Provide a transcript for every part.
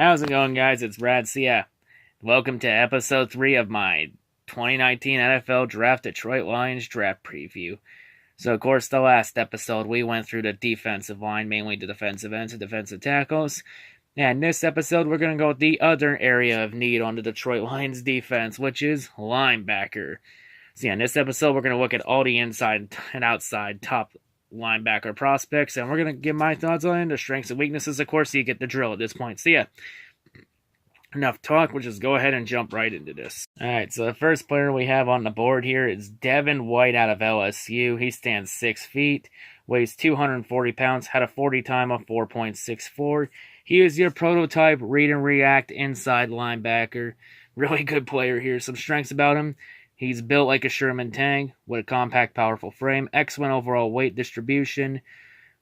How's it going, guys? It's Brad. So yeah, welcome to episode 3 of my 2019 NFL Draft Detroit Lions Draft Preview. So, of course, the last episode, we went through the defensive line, mainly the defensive ends and defensive tackles. And this episode, we're going to go with the other area of need on the Detroit Lions defense, which is linebacker. So yeah, in this episode, we're going to look at all the inside and outside top linebacker prospects, and we're going to give my thoughts on the strengths and weaknesses. Of course, you get the drill at this point. So yeah, enough talk. We'll just go ahead and jump right into this. Alright, so the first player we have on the board here is Devin White out of LSU. He stands 6 feet, weighs 240 pounds, had a 40 time of 4.64. He is your prototype read and react inside linebacker. Really good player here. Some strengths about him. He's built like a Sherman tank with a compact, powerful frame. Excellent overall weight distribution.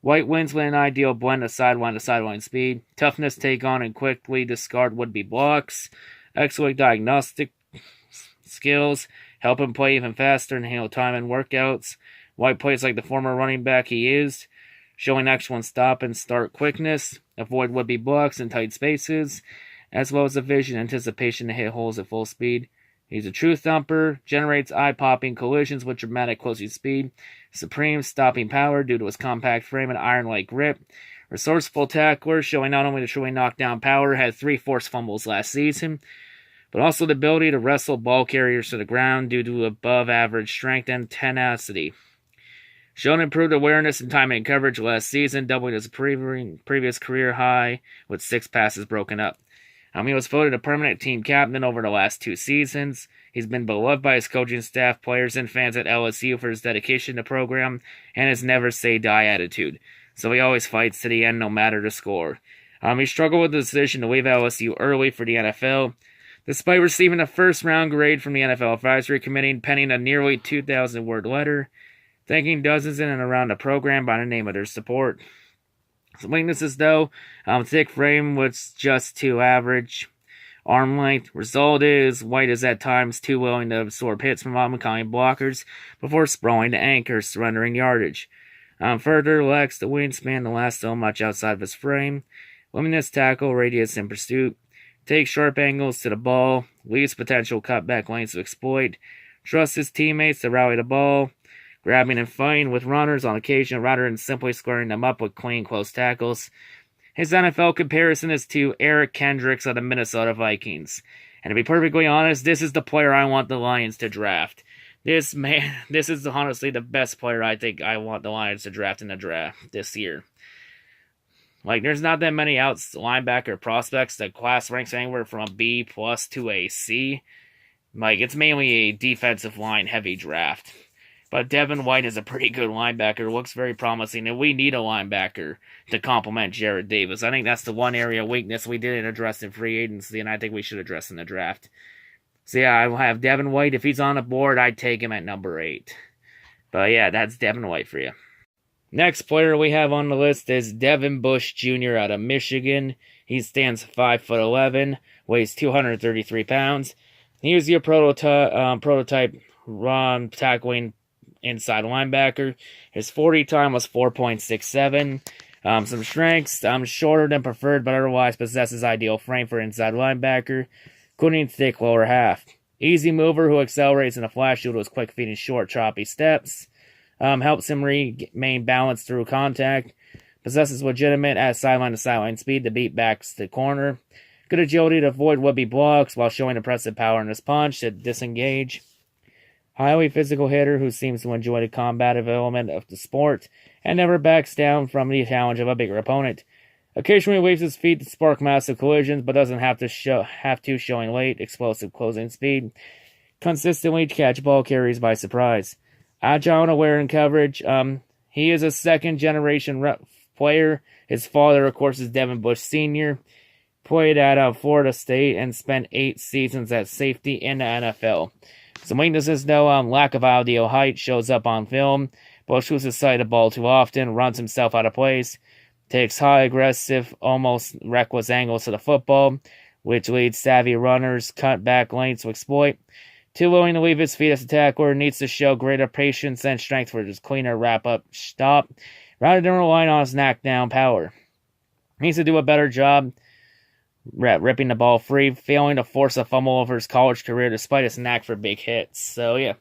White wins with an ideal blend of sideline to sideline speed. Toughness, take on, and quickly discard would-be blocks. Excellent diagnostic skills. Help him play even faster and handle time in workouts. White plays like the former running back he is, showing excellent stop and start quickness. Avoid would-be blocks in tight spaces, as well as a vision anticipation to hit holes at full speed. He's a true thumper, generates eye-popping collisions with dramatic closing speed, supreme stopping power due to his compact frame and iron-like grip, resourceful tackler, showing not only the truly knockdown power, had 3 forced fumbles last season, but also the ability to wrestle ball carriers to the ground due to above-average strength and tenacity. Shown improved awareness and timing and coverage last season, doubling his previous career high with 6 passes broken up. He was voted a permanent team captain over the last 2 seasons. He's been beloved by his coaching staff, players, and fans at LSU for his dedication to the program and his never-say-die attitude. So he always fights to the end, no matter the score. He struggled with the decision to leave LSU early for the NFL, despite receiving a first-round grade from the NFL Advisory Committee, penning a nearly 2,000-word letter, thanking dozens in and around the program by the name of their support. Some weaknesses, though. Thick frame was just too average. Arm length. Result is, White is at times too willing to absorb hits from oncoming blockers before sprawling to anchors, surrendering yardage. Further, lacks the wingspan to last so much outside of his frame. Limitless tackle radius in pursuit. Takes sharp angles to the ball. Leaves potential cutback lanes to exploit. Trusts his teammates to rally the ball. Grabbing and fighting with runners on occasion rather than simply squaring them up with clean, close tackles. His NFL comparison is to Eric Kendricks of the Minnesota Vikings. And to be perfectly honest, this is the player I want the Lions to draft. This is honestly the best player I think I want the Lions to draft in the draft this year. Like, there's not that many linebacker prospects. The class ranks anywhere from a B+ to a C. Like, it's mainly a defensive line heavy draft. But Devin White is a pretty good linebacker, looks very promising, and we need a linebacker to complement Jarrad Davis. I think that's the one area of weakness we didn't address in free agency, and I think we should address in the draft. So yeah, I will have Devin White. If he's on the board, I'd take him at number 8. But yeah, that's Devin White for you. Next player we have on the list is Devin Bush Jr. out of Michigan. He stands 5'11", weighs 233 pounds. He is your prototype run tackling inside linebacker. His 40 time was 4.67. Some strengths. Shorter than preferred, but otherwise possesses ideal frame for inside linebacker, including thick lower half. Easy mover who accelerates in a flash due to his quick feet and short, choppy steps. Helps him remain balanced through contact. Possesses legitimate at sideline to sideline speed to beat backs to corner. Good agility to avoid would-be blocks while showing impressive power in his punch to disengage. Highly physical hitter who seems to enjoy the combative element of the sport and never backs down from the challenge of a bigger opponent. Occasionally waves his feet to spark massive collisions, but doesn't have to showing late, explosive closing speed. Consistently catch ball carries by surprise. Agile and aware in coverage. He is a second-generation player. His father, of course, is Devin Bush Sr. Played at Florida State and spent 8 seasons at safety in the NFL. Some weaknesses, though, lack of ideal height shows up on film. Bush loses sight of the ball too often, runs himself out of place, takes high, aggressive, almost reckless angles to the football, which leads savvy runners cut back lanes to exploit. Too willing to leave his feet as a tackler, needs to show greater patience and strength for his cleaner wrap-up stop, rather than relying on his knockdown power. Needs to do a better job ripping the ball free, failing to force a fumble over his college career despite his knack for big hits. So yeah,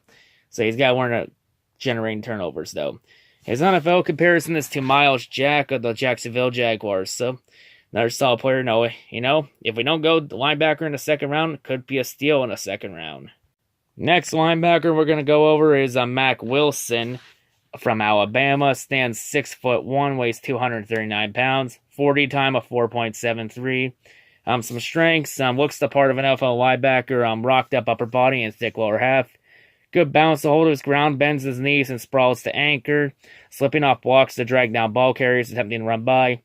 so he's got one of generating turnovers though. His NFL comparison is to Miles Jack of the Jacksonville Jaguars. So another solid player. No, if we don't go the linebacker in the second round, it could be a steal in the second round. Next linebacker we're going to go over is Mack Wilson from Alabama. Stands 6'1", weighs 239 pounds, 40 time of 4.73. Some strengths. Looks the part of an NFL linebacker. Rocked up upper body and thick lower half. Good balance to hold his ground, bends his knees and sprawls to anchor. Slipping off blocks to drag down ball carriers, attempting to run by.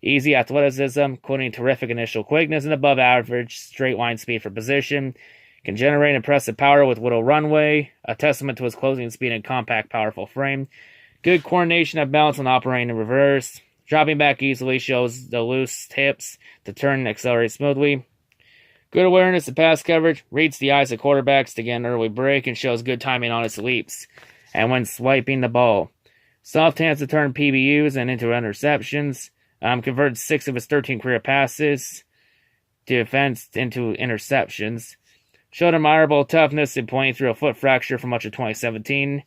Easy athleticism, including terrific initial quickness and above average straight line speed for position. Can generate impressive power with little runway, a testament to his closing speed and compact, powerful frame. Good coordination of balance and operating in reverse. Dropping back easily, shows the loose hips to turn and accelerate smoothly. Good awareness of pass coverage, reads the eyes of quarterbacks to get an early break, and shows good timing on its leaps and when swiping the ball. Soft hands to turn PBUs and into interceptions. Converted 6 of his 13 career passes to defense into interceptions. Showed admirable toughness in playing through a foot fracture for much of 2017.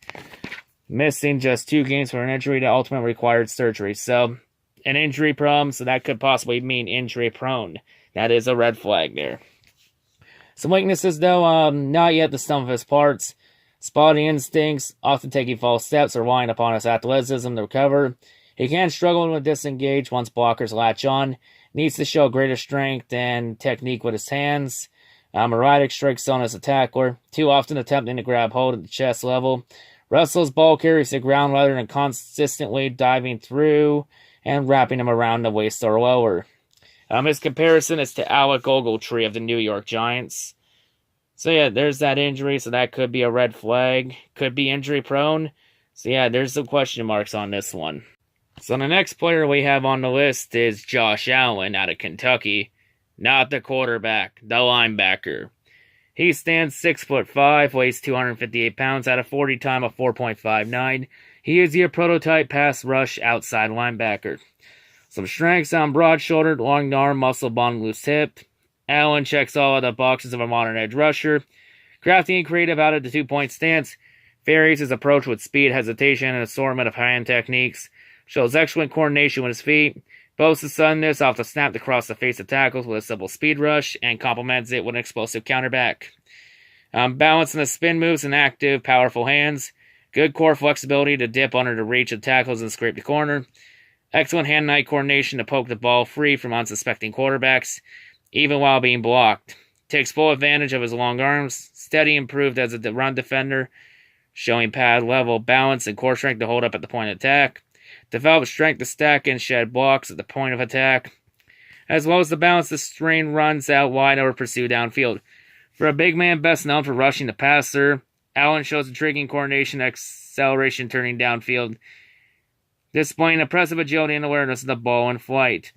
Missing just 2 games for an injury that ultimately required surgery. So, an injury problem, so that could possibly mean injury prone. That is a red flag there. Some weaknesses, though, not yet the sum of his parts. Spotty instincts, often taking false steps or relying upon his athleticism to recover. He can struggle to disengage once blockers latch on. Needs to show greater strength and technique with his hands. Erratic strike zone as a tackler. Too often attempting to grab hold at the chest level. Wrestles ball carries the ground rather than consistently diving through and wrapping him around the waist or lower. His comparison is to Alec Ogletree of the New York Giants. So yeah, there's that injury, so that could be a red flag. Could be injury prone. So yeah, there's some question marks on this one. So the next player we have on the list is Josh Allen out of Kentucky. Not the quarterback, the linebacker. He stands 6'5", weighs 258 pounds, at a 40 time of 4.59. He is your prototype pass rush outside linebacker. Some strengths: broad-shouldered, long arm, muscle bound, loose hip. Allen checks all of the boxes of a modern edge rusher. Crafty and creative out of the 2-point stance. Varies his approach with speed, hesitation, and assortment of hand techniques. Shows excellent coordination with his feet. Boasts the suddenness off the snap to cross the face of tackles with a simple speed rush, and complements it with an explosive counterback. Balance in the spin moves and active, powerful hands. Good core flexibility to dip under the reach of tackles and scrape the corner. Excellent hand-eye coordination to poke the ball free from unsuspecting quarterbacks, even while being blocked. Takes full advantage of his long arms. Steady, improved as a run defender, showing pad level balance and core strength to hold up at the point of attack. Develops strength to stack and shed blocks at the point of attack, as well as the balance to strain runs out wide or pursue downfield. For a big man best known for rushing the passer, Allen shows intriguing coordination and acceleration turning downfield, displaying impressive agility and awareness of the ball in flight.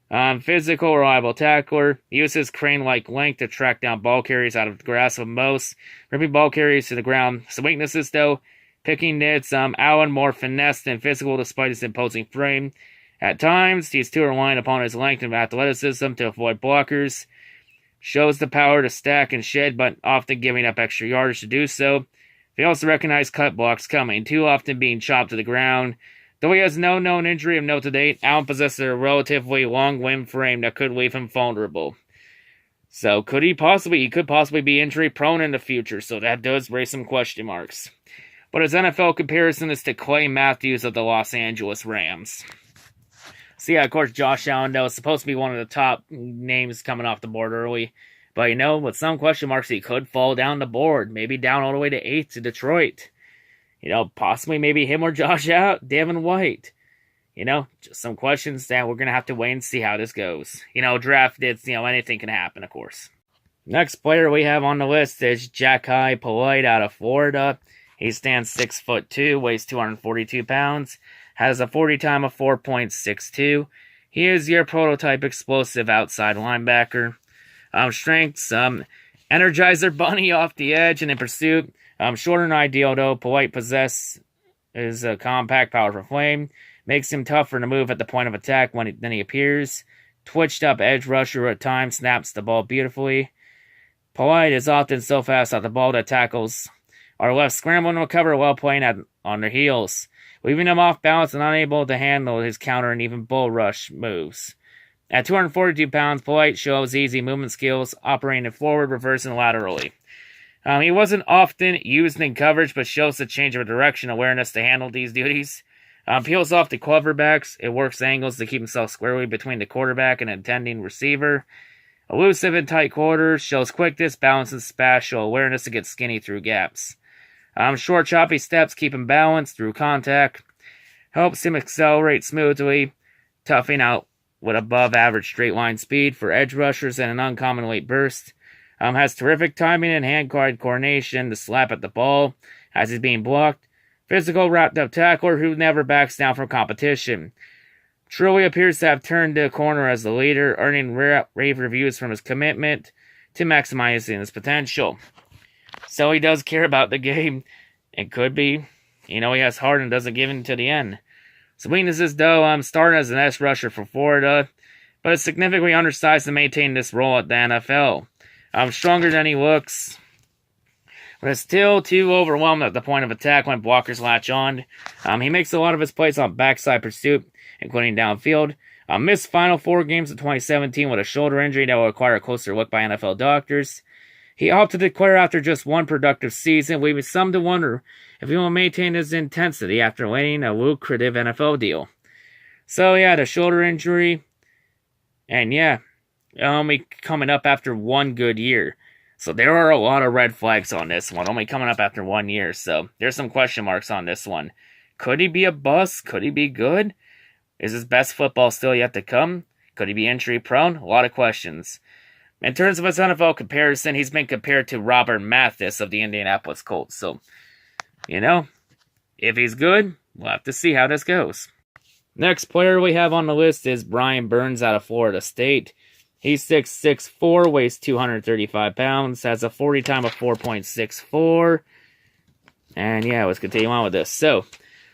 Physical, reliable tackler, uses crane-like length to track down ball carries out of the grasp of most, ripping ball carries to the ground. Some weaknesses, though: picking nits. Allen more finesse than physical despite his imposing frame. At times, he's too reliant upon his length and athleticism to avoid blockers. Shows the power to stack and shed, but often giving up extra yardage to do so. Fails to recognize cut blocks coming, too often being chopped to the ground. Though he has no known injury of note to date, Allen possesses a relatively long limb frame that could leave him vulnerable. So he could possibly be injury prone in the future, so that does raise some question marks. But his NFL comparison is to Clay Matthews of the Los Angeles Rams. So yeah, of course, Josh Allen, though, is supposed to be one of the top names coming off the board early. But, with some question marks, he could fall down the board. Maybe down all the way to 8 to Detroit. Possibly maybe him or Josh out, Devin White. Just some questions that we're going to have to wait and see how this goes. Draft dates, anything can happen, of course. Next player we have on the list is Jachai Polite out of Florida. He stands 6'2", weighs 242 pounds, has a 40 time of 4.62. He is your prototype explosive outside linebacker. Strengths, Energizer Bunny off the edge and in pursuit. Shorter than ideal, though. Polite possesses a compact, powerful frame. Makes him tougher to move at the point of attack than he appears. twitched up edge rusher at times, snaps the ball beautifully. Polite is often so fast at the ball that tackles are left scrambling to recover while playing on their heels, leaving him off balance and unable to handle his counter and even bull rush moves. At 242 pounds, Polite shows easy movement skills, operating forward, reverse, and laterally. He wasn't often used in coverage, but shows the change of direction awareness to handle these duties. Peels off the quarterbacks. It works angles to keep himself squarely between the quarterback and intending receiver. Elusive in tight quarters, shows quickness, balance, and spatial awareness to get skinny through gaps. Short, choppy steps keep him balanced through contact. Helps him accelerate smoothly, toughing out with above-average straight-line speed for edge rushers and an uncommon late burst. Has terrific timing and hand-guard coordination to slap at the ball as he's being blocked. Physical, wrapped-up tackler who never backs down from competition. Truly appears to have turned the corner as the leader, earning rave reviews from his commitment to maximizing his potential. So he does care about the game. It could be, he has heart and doesn't give in to the end. So weaknesses, though, starting as an S rusher for Florida, but is significantly undersized to maintain this role at the NFL. Stronger than he looks, but is still too overwhelmed at the point of attack when blockers latch on. He makes a lot of his plays on backside pursuit, including downfield. Missed final 4 games of 2017 with a shoulder injury that will require a closer look by NFL doctors. He opted to declare after just one productive season, leaving some to wonder if he will maintain his intensity after landing a lucrative NFL deal. So yeah, the shoulder injury, and yeah, only coming up after 1 good year. So there are a lot of red flags on this one, only coming up after 1 year. So there's some question marks on this one. Could he be a bust? Could he be good? Is his best football still yet to come? Could he be injury prone? A lot of questions. In terms of his NFL comparison, he's been compared to Robert Mathis of the Indianapolis Colts. So, if he's good, we'll have to see how this goes. Next player we have on the list is Brian Burns out of Florida State. He's 6'4", weighs 235 pounds, has a 40 time of 4.64. And yeah, let's continue on with this. So,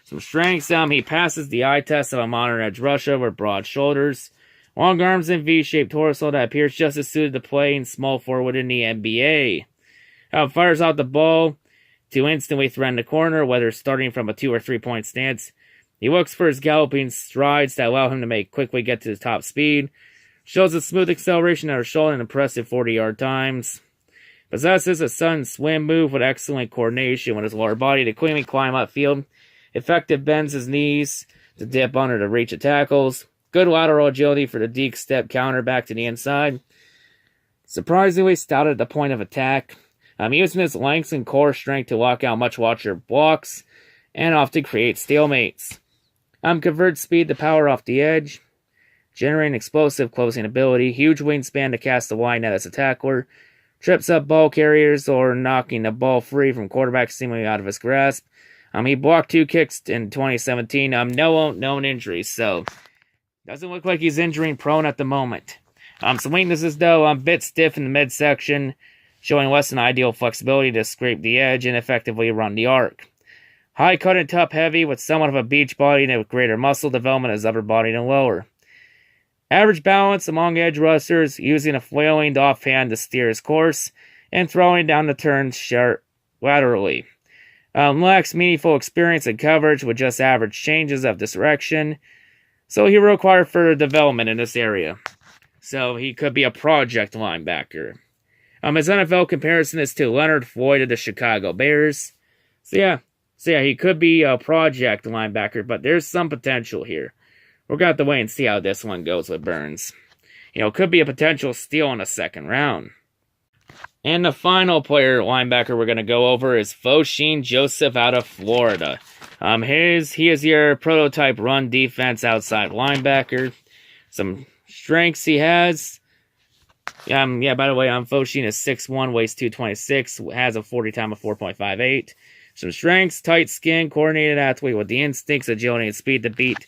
some strengths. He passes the eye test of a modern edge rusher with broad shoulders, long arms, and V-shaped torso that appears just as suited to playing small forward in the NBA. Fires out the ball to instantly threaten the corner, whether starting from a 2 or 3 point stance. He looks for his galloping strides that allow him to quickly get to the top speed. Shows a smooth acceleration at a shoulder and impressive 40-yard times. Possesses a sudden swim move with excellent coordination with his lower body to cleanly climb upfield. Effective bends his knees to dip under to reach the tackles. Good lateral agility for the deep step counter back to the inside. Surprisingly stout at the point of attack. Using his length and core strength to lock out much larger blocks and often create stalemates. Converts speed to power off the edge. Generating explosive closing ability, huge wingspan to cast the wide net as a tackler, trips up ball carriers or knocking the ball free from quarterbacks seemingly out of his grasp. He blocked 2 kicks in 2017. No known injuries, so doesn't look like he's injury prone at the moment. Some weaknesses though, a bit stiff in the midsection, showing less than ideal flexibility to scrape the edge and effectively run the arc. High cut and top heavy with somewhat of a beach body and with greater muscle development as upper body than lower. Average balance among edge rushers, using a flailing offhand to steer his course, and throwing down the turns sharp laterally. Lacks meaningful experience in coverage with just average changes of direction, so he will require further development in this area. So he could be a project linebacker. His NFL comparison is to Leonard Floyd of the Chicago Bears. So yeah, he could be a project linebacker, but there's some potential here. We're going to have to wait and see how this one goes with Burns. Could be a potential steal in the 2nd round. And the final player linebacker we're going to go over is Foshin Joseph out of Florida. He is your prototype run defense outside linebacker. Some strengths he has. By the way, Foshin is 6'1", weighs 226, has a 40 time of 4.58. Some strengths, tight skin, coordinated athlete with the instincts, agility, and speed to beat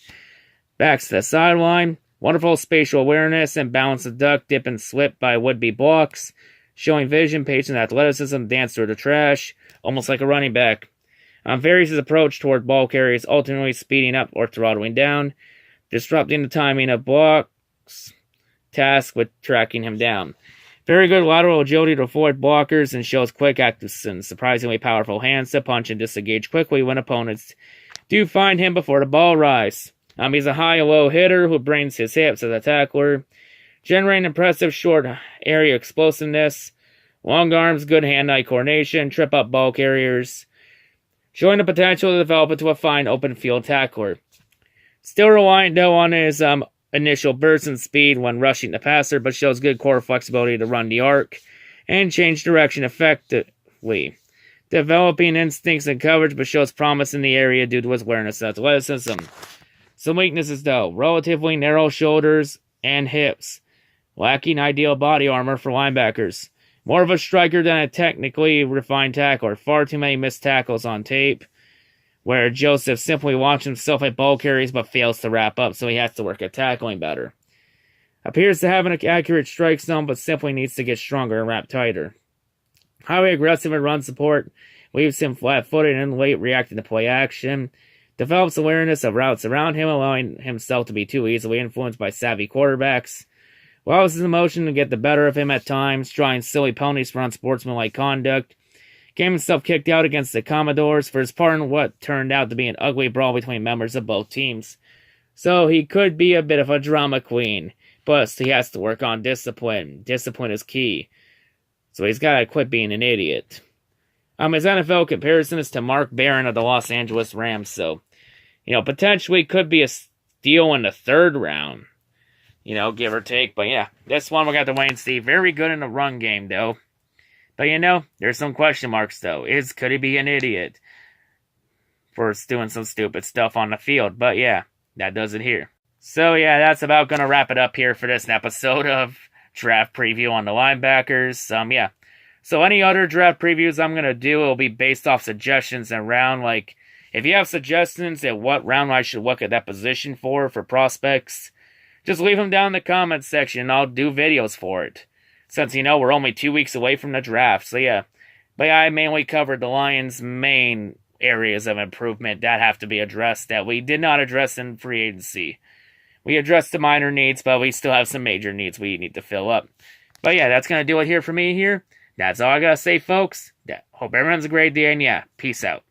backs to the sideline. Wonderful spatial awareness and balance to duck, dip, and slip by would-be blocks. Showing vision, patience, athleticism, dance through the trash, almost like a running back. Varies his approach toward ball carriers, ultimately speeding up or throttling down, disrupting the timing of blocks. task with tracking him down. Very good lateral agility to avoid blockers and shows quick access and surprisingly powerful hands to punch and disengage quickly when opponents do find him before the ball rise. He's a high and low hitter who brings his hips as a tackler, generating impressive short area explosiveness, long arms, good hand-eye coordination, trip-up ball carriers, showing the potential to develop into a fine open field tackler. Still reliant though on his initial burst and speed when rushing the passer, but shows good core flexibility to run the arc and change direction effectively. Developing instincts and coverage, but shows promise in the area due to his awareness and athleticism. Some weaknesses though: relatively narrow shoulders and hips, lacking ideal body armor for linebackers. More of a striker than a technically refined tackler. Far too many missed tackles on tape, where Joseph simply launches himself at ball carries but fails to wrap up, so he has to work at tackling better. Appears to have an accurate strike zone, but simply needs to get stronger and wrap tighter. Highly aggressive in run support, leaves him flat-footed and late reacting to play action. Develops awareness of routes around him, allowing himself to be too easily influenced by savvy quarterbacks. Allows his emotion to get the better of him at times, drawing silly penalties for unsportsmanlike conduct. Game himself kicked out against the Commodores for his part in what turned out to be an ugly brawl between members of both teams. So he could be a bit of a drama queen, but he has to work on discipline. Discipline is key. So he's got to quit being an idiot. His NFL comparison is to Mark Barron of the Los Angeles Rams, so, potentially could be a steal in the third round, give or take. But yeah, this one we got to wait and see. Very good in the run game, though. But there's some question marks, though. Could he be an idiot for doing some stupid stuff on the field? But yeah, that does it here. So yeah, that's about going to wrap it up here for this episode of Draft Preview on the Linebackers. Yeah. So any other draft previews I'm going to do will be based off suggestions and round. Like, if you have suggestions at what round I should look at that position for prospects, just leave them down in the comments section and I'll do videos for it. Since, we're only 2 weeks away from the draft. So yeah. But yeah, I mainly covered the Lions' main areas of improvement that have to be addressed that we did not address in free agency. We addressed the minor needs, but we still have some major needs we need to fill up. But yeah, that's going to do it here for me here. That's all I got to say, folks. Hope everyone's a great day, and yeah, peace out.